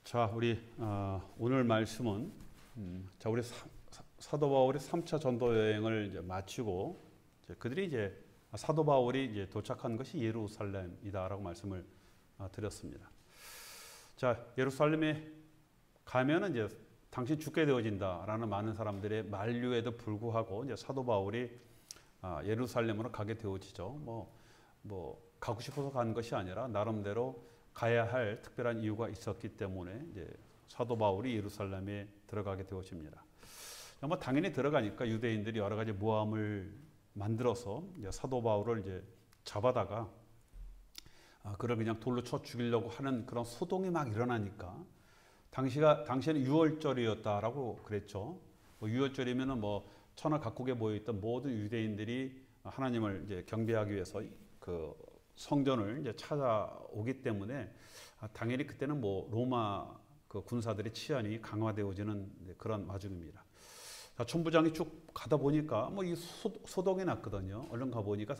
자, 우리 오늘 말씀은 우리 사도 바울이 3차 전도 여행을 이제 마치고 그들이 이제 사도 바울이 이제 도착한 것이 예루살렘이다라고 말씀을 드렸습니다. 자, 예루살렘에 가면은 이제 당신 죽게 되어진다라는 많은 사람들의 만류에도 불구하고 이제 사도 바울이 예루살렘으로 가게 되어지죠. 뭐 가고 싶어서 간 것이 아니라 나름대로 가야 할 특별한 이유가 있었기 때문에 이제 사도 바울이 예루살렘에 들어가게 되어집니다. 뭐 당연히 들어가니까 유대인들이 여러 가지 모함을 만들어서 이제 사도 바울을 이제 잡아다가 그를 그냥 돌로 쳐 죽이려고 하는 그런 소동이 막 일어나니까 당시에는 유월절이었다라고 그랬죠. 뭐 유월절이면은 뭐 천하 각국에 모여 있던 모든 유대인들이 하나님을 이제 경배하기 위해서 그 성전을 이제 찾아오기 때문에 당연히 그때는 뭐 로마 그 군사들의 치안이 강화되어지는 그런 와중입니다. 자, 천부장이 쭉 가다 보니까 뭐 이 소동이 났거든요. 얼른 가 보니까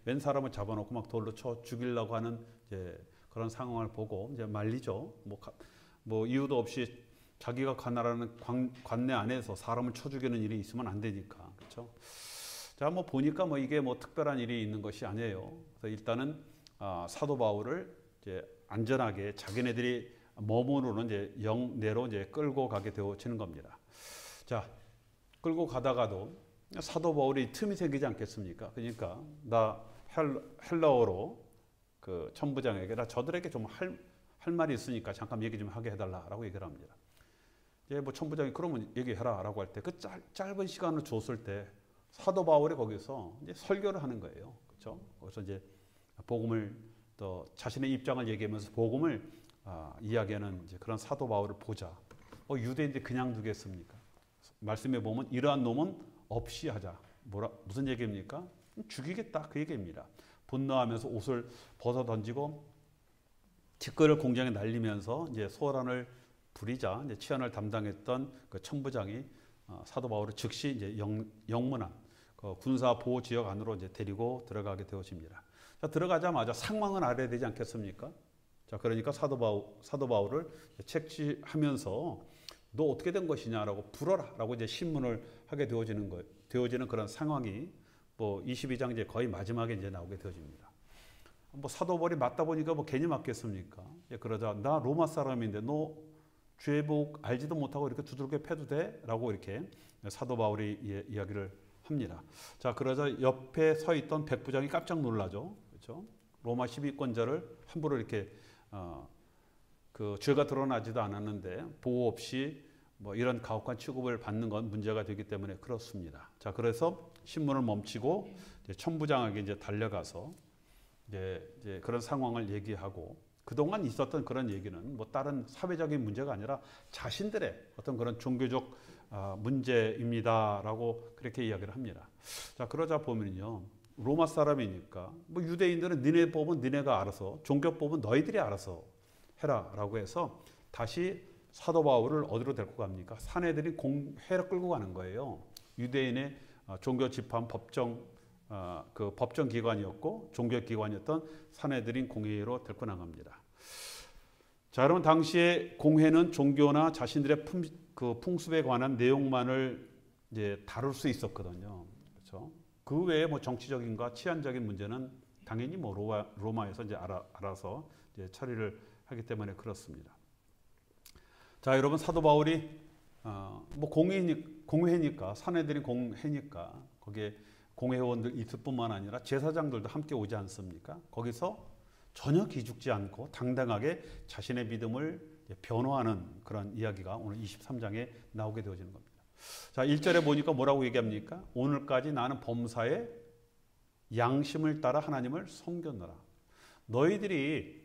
웬 사람을 잡아놓고 막 돌로 쳐 죽이려고 하는 이제 그런 상황을 보고 이제 말리죠. 뭐 이유도 없이 자기가 관할하는 관내 안에서 사람을 쳐 죽이는 일이 있으면 안 되니까, 그렇죠? 자, 뭐 보니까 뭐 이게 뭐 특별한 일이 있는 것이 아니에요. 그래서 일단은 사도 바울을 이제 안전하게 자기네들이 머무르는 이제 영내로 이제 끌고 가게 되어지는 겁니다. 자, 끌고 가다가도 사도 바울이 틈이 생기지 않겠습니까? 그러니까 나 헬라어로 그 천부장에게 나 저들에게 좀 할 말이 있으니까 잠깐 얘기 좀 하게 해달라라고 얘기를 합니다. 이제 뭐 천부장이 그러면 얘기해라라고 할 때 그 짧은 시간을 줬을 때 사도 바울이 거기서 이제 설교를 하는 거예요. 그렇죠? 거기서 이제 복음을 또 자신의 입장을 얘기하면서 복음을 이야기하는 이제 그런 사도 바울을 보자. 유대인들 그냥 두겠습니까? 말씀에 보면 이러한 놈은 없이 하자. 무슨 얘기입니까? 죽이겠다 그 얘기입니다. 분노하면서 옷을 벗어 던지고 티끌을 공장에 날리면서 이제 소란을 부리자 이제 치안을 담당했던 그 천부장이 사도 바울을 즉시 이제 영문안 그 군사 보호 지역 안으로 이제 데리고 들어가게 되어집니다. 자, 들어가자마자 상황을 알아야 되지 않겠습니까? 자, 그러니까 사도 바울을 채취하면서 너 어떻게 된 것이냐라고 불어라라고 이제 신문을 하게 되어지는 그런 상황이 뭐 22장 이제 거의 마지막에 이제 나오게 되어집니다. 뭐 사도 바울이 맞다 보니까 뭐 괜히 맞겠습니까? 그러자 나 로마 사람인데 너 죄복 알지도 못하고 이렇게 두들겨 패도 돼? 라고 이렇게 사도 바울이 이야기를 합니다. 자, 그러자 옆에 서 있던 백부장이 깜짝 놀라죠. 그렇죠? 로마 시비권자를 함부로 이렇게 그 죄가 드러나지도 않았는데 보호 없이 뭐 이런 가혹한 취급을 받는 건 문제가 되기 때문에 그렇습니다. 자, 그래서 신문을 멈추고 이제 천부장에게 이제 달려가서 이제 그런 상황을 얘기하고 그동안 있었던 그런 얘기는 뭐 다른 사회적인 문제가 아니라 자신들의 어떤 그런 종교적 문제입니다라고 그렇게 이야기를 합니다. 자, 그러자 보면요. 로마 사람이니까 뭐 유대인들은 니네 법은 니네가 알아서 종교법은 너희들이 알아서 해라라고 해서 다시 사도 바울을 어디로 데리고 갑니까? 사내들이 공회로 끌고 가는 거예요. 유대인의 종교 집판 그 법정 기관이었고 종교 기관이었던 사내들인 공회로 데리고 나갑니다. 자, 여러분 당시에 공회는 종교나 자신들의 풍습에 관한 내용만을 이제 다룰 수 있었거든요. 그렇죠? 그 외에 뭐 정치적인과 치안적인 문제는 당연히 뭐 로마에서 이제 알아서 이제 처리를 하기 때문에 그렇습니다. 자, 여러분 사도 바울이 뭐 공회니까 사내들이 공회니까 거기에 공회원들 있을 뿐만 아니라 제사장들도 함께 오지 않습니까? 거기서 전혀 기죽지 않고 당당하게 자신의 믿음을 변호하는 그런 이야기가 오늘 23장에 나오게 되어지는 겁니다. 자, 1절에 보니까 뭐라고 얘기합니까? 오늘까지 나는 범사에 양심을 따라 하나님을 섬겼노라. 너희들이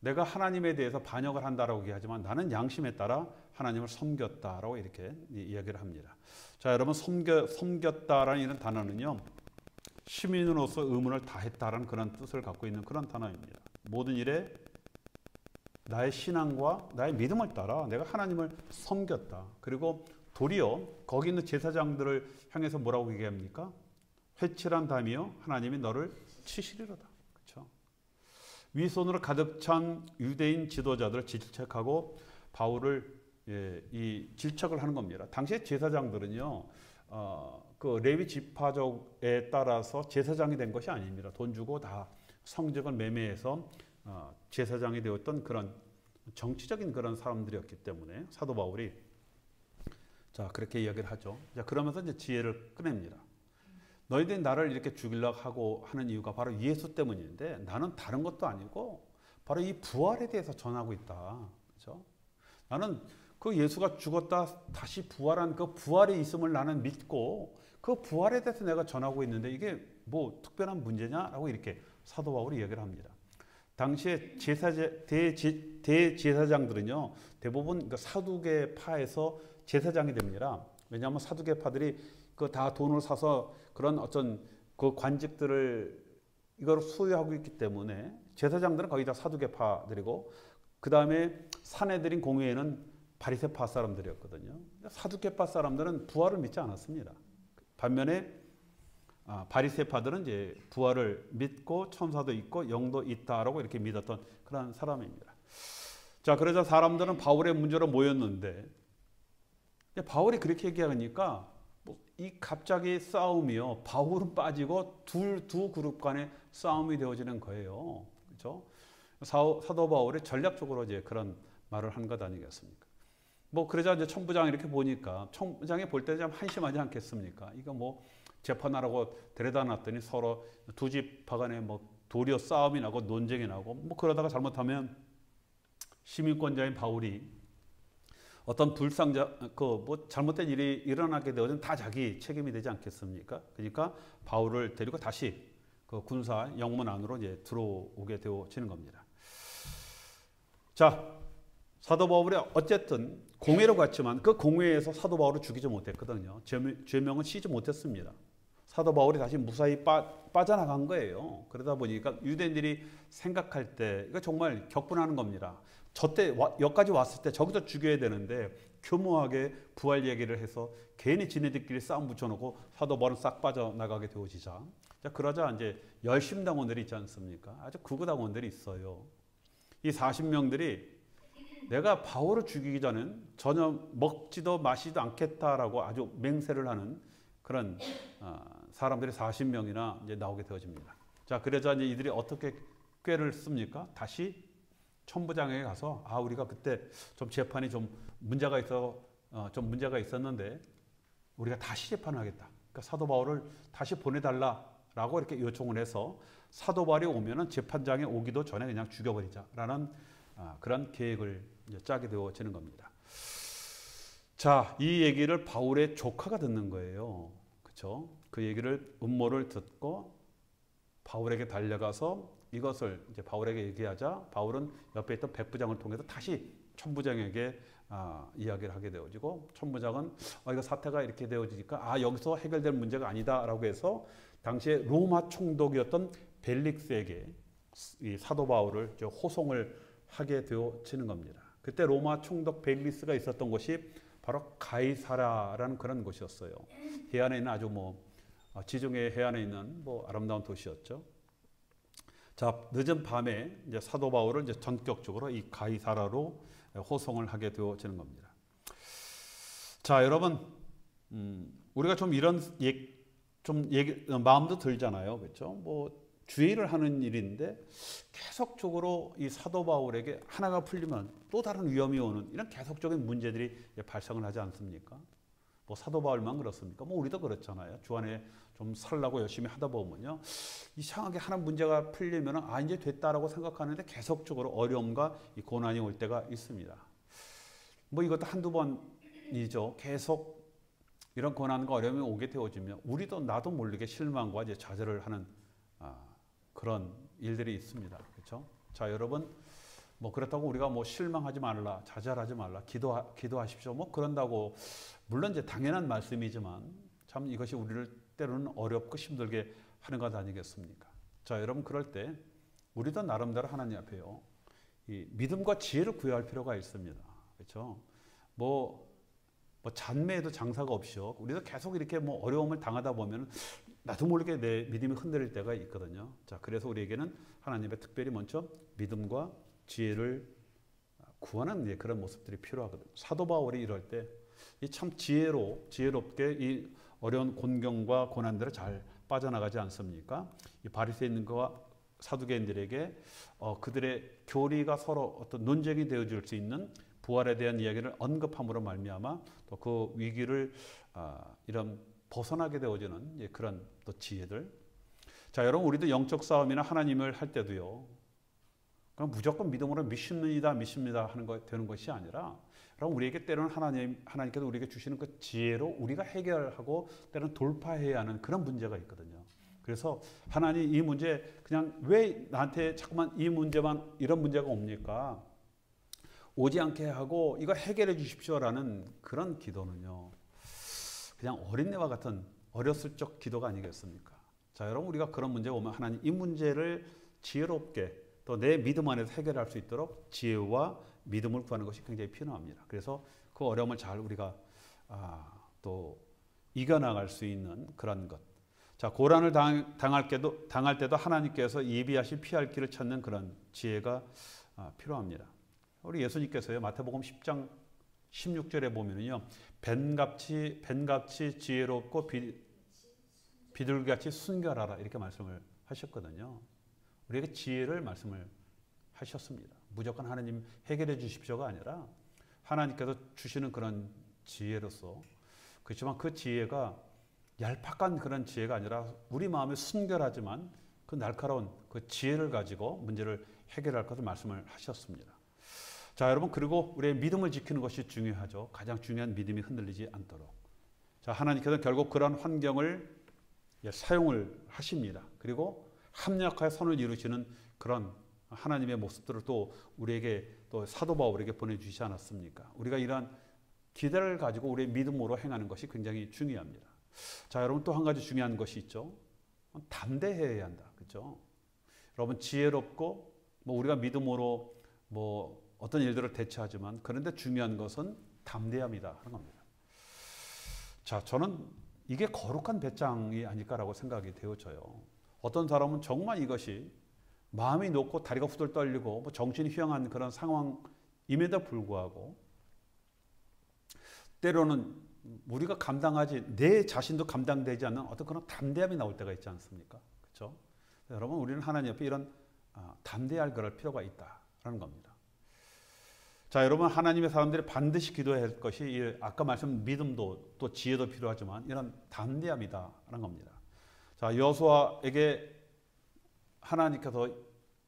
내가 하나님에 대해서 반역을 한다라고 얘기하지만 나는 양심에 따라 하나님을 섬겼다라고 이렇게 이야기를 합니다. 자, 여러분 섬겼다라는 이런 단어는요. 시민으로서 의무를 다했다라는 그런 뜻을 갖고 있는 그런 단어입니다. 모든 일에 나의 신앙과 나의 믿음을 따라 내가 하나님을 섬겼다. 그리고 도리어 거기 있는 제사장들을 향해서 뭐라고 얘기합니까? 회칠한 담이여 하나님이 너를 치시리로다. 그렇죠? 위선으로 가득 찬 유대인 지도자들을 질책하고 바울을 이 질책을 하는 겁니다. 당시에 제사장들은요, 그 레위 지파족에 따라서 제사장이 된 것이 아닙니다. 돈 주고 다 성적을 매매해서 제사장이 되었던 그런 정치적인 그런 사람들이었기 때문에 사도 바울이 자 그렇게 이야기를 하죠. 자 그러면서 이제 지혜를 꺼냅니다. 너희들이 나를 이렇게 죽이려고 하고 하는 이유가 바로 예수 때문인데 나는 다른 것도 아니고 바로 이 부활에 대해서 전하고 있다. 그렇죠? 나는 그 예수가 죽었다 다시 부활한 그 부활이 있음을 나는 믿고 그 부활에 대해서 내가 전하고 있는데 이게 뭐 특별한 문제냐라고 이렇게 사도 바울이 이야기를 합니다. 당시에 대제사장들은요 대부분 그 사두개파에서 제사장이 됩니다. 왜냐하면 사두개파들이 그 다 돈을 사서 그런 어떤 그 관직들을 이걸 수여하고 있기 때문에 제사장들은 거의 다 사두개파들이고 그 다음에 사내들인 공회에는 바리새파 사람들이었거든요. 사두개파 사람들은 부활을 믿지 않았습니다. 반면에 바리새파들은 이제 부활을 믿고 천사도 있고 영도 있다라고 이렇게 믿었던 그런 사람입니다. 자, 그러자 사람들은 바울의 문제로 모였는데 바울이 그렇게 얘기하니까 이 갑자기 싸움이요. 바울은 빠지고 두 그룹 간의 싸움이 되어지는 거예요. 그렇죠? 사도 바울이 전략적으로 이제 그런 말을 한 것 아니겠습니까? 뭐 그러자 이제 천부장 이렇게 보니까 천부장이 볼 때 좀 한심하지 않겠습니까? 이거 뭐 재판하라고 데려다 놨더니 서로 두 지파 간에 뭐 도리어 싸움이 나고 논쟁이 나고 뭐 그러다가 잘못하면 시민권자인 바울이 어떤 불상자 그 뭐 잘못된 일이 일어나게 되어는 다 자기 책임이 되지 않겠습니까? 그러니까 바울을 데리고 다시 그 군사 영문 안으로 이제 들어오게 되어지는 겁니다. 자, 사도 바울이 어쨌든 공회로 갔지만 그 공회에서 사도 바울을 죽이지 못했거든요. 죄명은 씌지 못했습니다. 사도 바울이 다시 무사히 빠져나간 거예요. 그러다 보니까 유대인들이 생각할 때 이거 정말 격분하는 겁니다. 저때 여기까지 왔을 때 저기서 죽여야 되는데 교묘하게 부활 얘기를 해서 괜히 지네들끼리 싸움 붙여놓고 사도 바울은 싹 빠져나가게 되어지자. 자, 그러자 이제 열심당원들이 있지 않습니까? 아주 극우당원들이 있어요. 이 40명들이 내가 바울을 죽이기 전엔 전혀 먹지도 마시지도 않겠다라고 아주 맹세를 하는 그런 사람들이 40명이나 이제 나오게 되어집니다. 자, 그러자 이제 이들이 어떻게 꾀를 씁니까? 다시 천부장에게 가서 우리가 그때 좀 재판이 좀 문제가 있었는데 우리가 다시 재판을 하겠다. 그러니까 사도 바울을 다시 보내달라라고 이렇게 요청을 해서 사도 바울이 오면은 재판장에 오기도 전에 그냥 죽여버리자라는 그런 계획을 이제 짜게 되어지는 겁니다. 자, 이 얘기를 바울의 조카가 듣는 거예요. 그렇죠? 그 얘기를 음모를 듣고 바울에게 달려가서 이것을 이제 바울에게 얘기하자 바울은 옆에 있던 백부장을 통해서 다시 천부장에게 이야기를 하게 되어지고 천부장은 이거 사태가 이렇게 되어지니까 여기서 해결될 문제가 아니다라고 해서 당시에 로마 총독이었던 벨릭스에게 이 사도 바울을 호송을 하게 되어지는 겁니다. 그때 로마 총독 벨릭스가 있었던 곳이 바로 가이사라라는 그런 곳이었어요. 해안에 있는 아주 지중해 해안에 있는 아름다운 도시였죠. 자, 늦은 밤에 이제 사도 바울을 이제 전격적으로 이 가이사라로 호송을 하게 되어지는 겁니다. 자, 여러분, 우리가 좀 이런 마음도 들잖아요, 그렇죠? 주의를 하는 일인데 계속적으로 이 사도 바울에게 하나가 풀리면 또 다른 위험이 오는 이런 계속적인 문제들이 발생을 하지 않습니까? 사도 바울만 그렇습니까? 우리도 그렇잖아요. 주안에 좀 살라고 열심히 하다 보면요. 이상하게 하나 문제가 풀리면 이제 됐다라고 생각하는데 계속적으로 어려움과 이 고난이 올 때가 있습니다. 이것도 한두 번이죠. 계속 이런 고난과 어려움이 오게 되어지면 우리도 나도 모르게 실망과 이제 좌절을 하는 그런 일들이 있습니다. 그렇죠? 자, 여러분, 그렇다고 우리가 실망하지 말라, 좌절하지 말라, 기도하십시오. 그런다고 물론 이제 당연한 말씀이지만 참 이것이 우리를 때로는 어렵고 힘들게 하는 것 아니겠습니까? 자, 여러분, 그럴 때 우리도 나름대로 하나님 앞에요. 이 믿음과 지혜를 구해야 할 필요가 있습니다. 그렇죠? 잔매에도 장사가 없이요. 우리도 계속 이렇게 어려움을 당하다 보면 나도 모르게 내 믿음이 흔들릴 때가 있거든요. 자, 그래서 우리에게는 하나님의 특별히 먼저 믿음과 지혜를 구하는 이제 그런 모습들이 필요하거든요. 사도 바울이 이럴 때 참 지혜롭게 이 어려운 곤경과 고난들을 잘 빠져나가지 않습니까? 이 바리새인과 사두개인들에게 그들의 교리가 서로 어떤 논쟁이 되어줄 수 있는 부활에 대한 이야기를 언급함으로 말미암아 또 그 위기를 이런 벗어나게 되어지는 그런 또 지혜들. 자, 여러분 우리도 영적 싸움이나 하나님을 할 때도요. 그럼 무조건 믿음으로 믿습니다 하는 거 되는 것이 아니라, 그럼 우리에게 때로는 하나님께서 우리에게 주시는 그 지혜로 우리가 해결하고 때로는 돌파해야 하는 그런 문제가 있거든요. 그래서 하나님 이 문제 그냥 왜 나한테 자꾸만 이 문제만 이런 문제가 옵니까? 오지 않게 하고 이거 해결해 주십시오라는 그런 기도는요. 그냥 어린애와 같은 어렸을 적 기도가 아니겠습니까? 자, 여러분 우리가 그런 문제가 오면 하나님 이 문제를 지혜롭게 또 내 믿음 안에서 해결할 수 있도록 지혜와 믿음을 구하는 것이 굉장히 필요합니다. 그래서 그 어려움을 잘 우리가 또 이겨나갈 수 있는 그런 것. 자, 고난을 당할 때도 하나님께서 예비하신 피할 길을 찾는 그런 지혜가 필요합니다. 우리 예수님께서요, 마태복음 10장 16절에 보면은요, 뱀같이 지혜롭고 비둘기같이 순결하라 이렇게 말씀을 하셨거든요. 우리에게 지혜를 말씀을 하셨습니다. 무조건 하나님 해결해 주십시오가 아니라 하나님께서 주시는 그런 지혜로서, 그렇지만 그 지혜가 얄팍한 그런 지혜가 아니라 우리 마음이 순결하지만 그 날카로운 그 지혜를 가지고 문제를 해결할 것을 말씀을 하셨습니다. 자, 여러분, 그리고 우리의 믿음을 지키는 것이 중요하죠. 가장 중요한 믿음이 흔들리지 않도록. 자, 하나님께서 결국 그런 환경을 사용을 하십니다. 그리고 합력하여 선을 이루시는 그런 하나님의 모습들을 또 우리에게 또 사도 바울에게 보내주시지 않았습니까? 우리가 이러한 기대를 가지고 우리의 믿음으로 행하는 것이 굉장히 중요합니다. 자, 여러분 또 한 가지 중요한 것이 있죠. 담대해야 한다. 그렇죠? 여러분 지혜롭고 우리가 믿음으로 어떤 일들을 대처하지만 그런데 중요한 것은 담대함이다 하는 겁니다. 자, 저는 이게 거룩한 배짱이 아닐까라고 생각이 되어져요. 어떤 사람은 정말 이것이 마음이 높고 다리가 후들 떨리고 정신이 휘황한 그런 상황임에도 불구하고 때로는 우리가 내 자신도 감당되지 않는 어떤 그런 담대함이 나올 때가 있지 않습니까? 그렇죠? 여러분, 우리는 하나님 옆에 이런 담대할 그럴 필요가 있다라는 겁니다. 자, 여러분, 하나님의 사람들이 반드시 기도해야 할 것이 아까 말씀 믿음도 또 지혜도 필요하지만 이런 담대함이다라는 겁니다. 자, 여호수아에게 하나님께서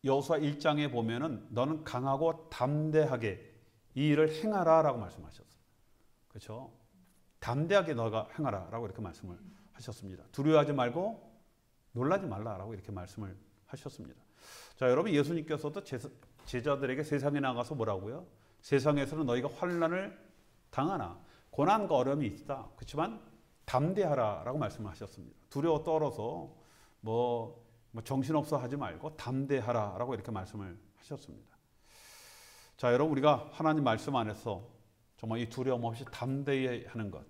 여호수아 1장에 보면은 너는 강하고 담대하게 이 일을 행하라라고 말씀하셨어요. 그렇죠? 담대하게 너가 행하라라고 이렇게 말씀을 하셨습니다. 두려워하지 말고 놀라지 말라라고 이렇게 말씀을 하셨습니다. 자, 여러분, 예수님께서도 제자들에게 세상에 나가서 뭐라고요? 세상에서는 너희가 환난을 당하나 고난과 어려움이 있다. 그렇지만 담대하라라고 말씀을 하셨습니다. 두려워 떨어서 정신없어 하지 말고 담대하라라고 이렇게 말씀을 하셨습니다. 자, 여러분, 우리가 하나님 말씀 안에서 정말 이 두려움 없이 담대히 하는 것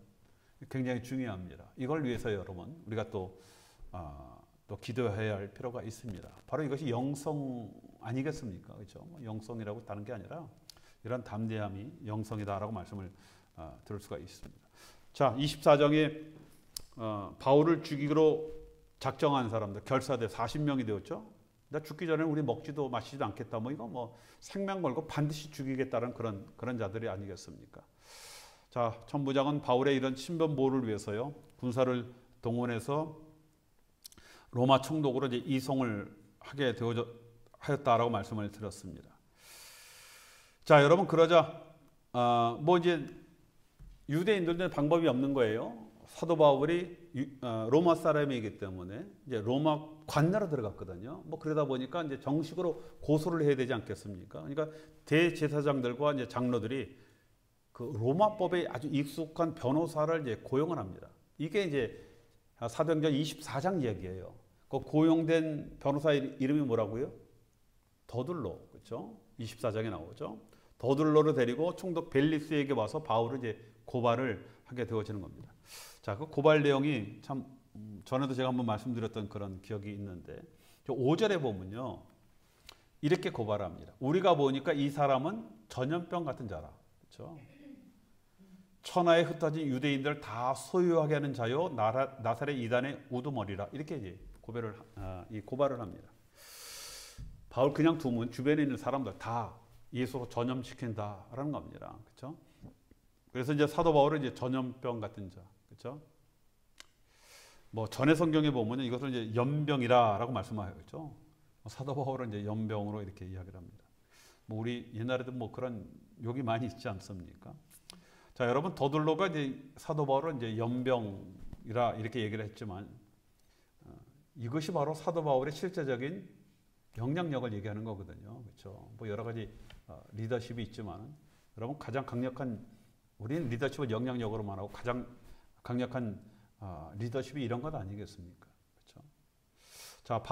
굉장히 중요합니다. 이걸 위해서 여러분 우리가 또 기도해야 할 필요가 있습니다. 바로 이것이 영성 아니겠습니까? 그렇죠? 영성이라고 다른 게 아니라 이런 담대함이 영성이다라고 말씀을 들을 수가 있습니다. 자, 24장에 바울을 죽이기로 작정한 사람들 결사대 40명이 되었죠. 나 죽기 전에 우리 먹지도 마시지도 않겠다. 이거 생명 걸고 반드시 죽이겠다는 그런 자들이 아니겠습니까? 자, 천부장은 바울의 이런 신변 보호를 위해서요 군사를 동원해서 로마 총독으로 이제 이송을 하게 하였다라고 말씀을 드렸습니다. 자, 여러분, 그러자 이제 유대인들은 방법이 없는 거예요. 사도 바울이 로마 사람이기 때문에 이제 로마 관나라 들어갔거든요. 그러다 보니까 이제 정식으로 고소를 해야 되지 않겠습니까? 그러니까 대제사장들과 이제 장로들이 그 로마법에 아주 익숙한 변호사를 이제 고용을 합니다. 이게 이제 사도행전 24장 이야기예요. 그 고용된 변호사 이름이 뭐라고요? 더둘로, 그렇죠? 24장에 나오죠. 더둘로를 데리고 총독 벨리스에게 와서 바울을 이제 고발을 하게 되어지는 겁니다. 자, 그 고발 내용이 참 전에도 제가 한번 말씀드렸던 그런 기억이 있는데 5절에 보면요. 이렇게 고발합니다. 우리가 보니까 이 사람은 전염병 같은 자라. 그렇죠? 천하에 흩어진 유대인들 다 소유하게 하는 자요 나사렛 이단의 우두머리라. 이렇게 이제 고발을 합니다. 바울 그냥 두면 주변에 있는 사람들 다 예수로 전염시킨다라는 겁니다. 그렇죠? 그래서 이제 사도 바울은 이제 전염병 같은 자. 그렇죠? 뭐 전에 성경에 보면 이것을 이제 연병이라고 말씀하죠. 그렇죠? 사도 바울은 이제 연병으로 이렇게 이야기를 합니다. 뭐 우리 옛날에도 뭐 그런 욕이 많이 있지 않습니까? 자, 여러분 더들로가 이제 사도 바울은 이제 연병이라 이렇게 얘기를 했지만 이것이 바로 사도 바울의 실제적인 영향력을 얘기하는 거거든요. 그렇죠? 뭐 여러 가지 리더십이 있지만 여러분 가장 강력한 우리는 리더십을 영향력으로만 하고 가장 강력한 리더십이 이런 것 아니겠습니까? 그렇죠? 자,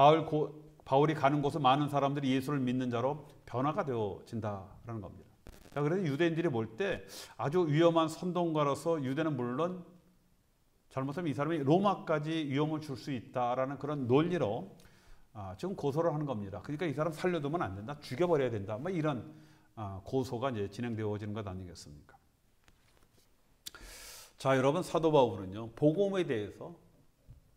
바울이 가는 곳에 많은 사람들이 예수를 믿는 자로 변화가 되어진다라는 겁니다. 자, 그래서 유대인들이 볼 때 아주 위험한 선동가로서 유대는 물론 잘못하면 이 사람이 로마까지 위험을 줄 수 있다라는 그런 논리로 지금 고소를 하는 겁니다. 그러니까 이 사람 살려두면 안 된다, 죽여버려야 된다, 뭐 이런 고소가 이제 진행되어지는 것 아니겠습니까? 자, 여러분 사도 바울은요 복음에 대해서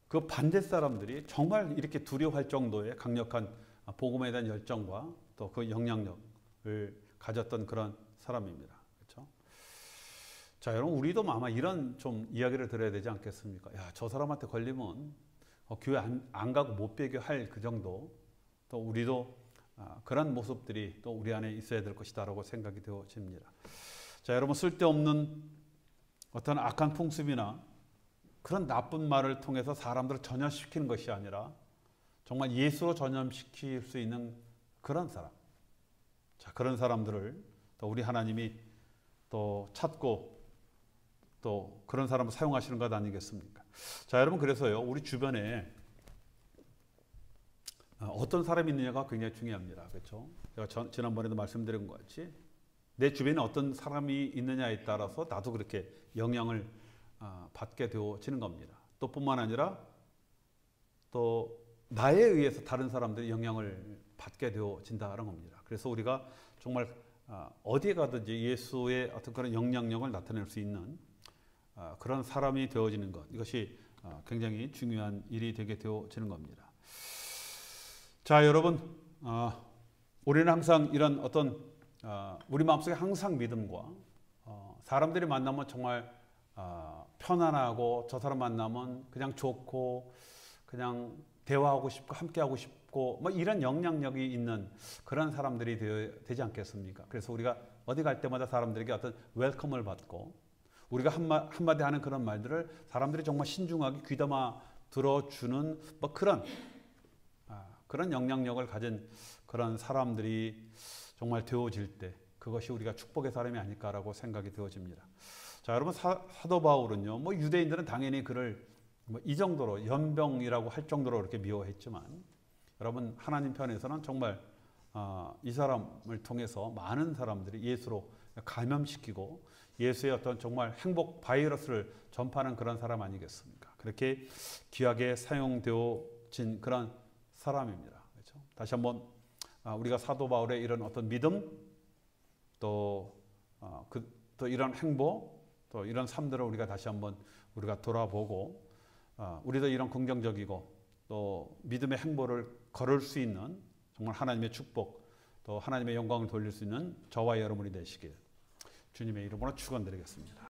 그 반대 사람들이 정말 이렇게 두려워할 정도의 강력한 복음에 대한 열정과 또 그 영향력을 가졌던 그런 사람입니다. 그렇죠? 자, 여러분 우리도 아마 이런 좀 이야기를 들어야 되지 않겠습니까? 야, 저 사람한테 걸리면 교회 안 가고 못 배게 할 그 정도. 또 우리도 그런 모습들이 또 우리 안에 있어야 될 것이다라고 생각이 되어집니다. 자, 여러분 쓸데없는 어떤 악한 풍습이나 그런 나쁜 말을 통해서 사람들을 전염시키는 것이 아니라 정말 예수로 전염시킬 수 있는 그런 사람. 자, 그런 사람들을 또 우리 하나님이 또 찾고 또 그런 사람을 사용하시는 것 아니겠습니까? 자, 여러분 그래서요 우리 주변에 어떤 사람이 있느냐가 굉장히 중요합니다. 그렇죠? 제가 지난번에도 말씀드린 것 같이 내 주변에 어떤 사람이 있느냐에 따라서 나도 그렇게 영향을 받게 되어지는 겁니다. 또 뿐만 아니라 또 나에 의해서 다른 사람들이 영향을 받게 되어진다는 겁니다. 그래서 우리가 정말 어디에 가든지 예수의 어떤 그런 영향력을 나타낼 수 있는 그런 사람이 되어지는 것, 이것이 굉장히 중요한 일이 되게 되어지는 겁니다. 자, 여러분 우리는 항상 이런 어떤 우리 마음속에 항상 믿음과 사람들이 만나면 정말 편안하고 저 사람 만나면 그냥 좋고 그냥 대화하고 싶고 함께하고 싶고 뭐 이런 영향력이 있는 그런 사람들이 되지 않겠습니까? 그래서 우리가 어디 갈 때마다 사람들에게 어떤 웰컴을 받고 우리가 한마디 하는 그런 말들을 사람들이 정말 신중하게 귀담아 들어주는 뭐 그런 영향력을 가진 그런 사람들이 정말 되어질 때 그것이 우리가 축복의 사람이 아닐까라고 생각이 되어집니다. 자, 여러분 사도 바울은요 뭐 유대인들은 당연히 그를 뭐 이 정도로 연병이라고 할 정도로 이렇게 미워했지만 여러분 하나님 편에서는 정말 이 사람을 통해서 많은 사람들이 예수로 감염시키고 예수의 어떤 정말 행복 바이러스를 전파하는 그런 사람 아니겠습니까? 그렇게 귀하게 사용되어진 그런 사람입니다. 그렇죠? 다시 한번 우리가 사도 바울의 이런 어떤 믿음 또 이런 행복 또 이런 삶들을 우리가 다시 한번 우리가 돌아보고 우리도 이런 긍정적이고 또 믿음의 행보를 걸을 수 있는 정말 하나님의 축복 또 하나님의 영광을 돌릴 수 있는 저와 여러분이 되시길 주님의 이름으로 축원드리겠습니다.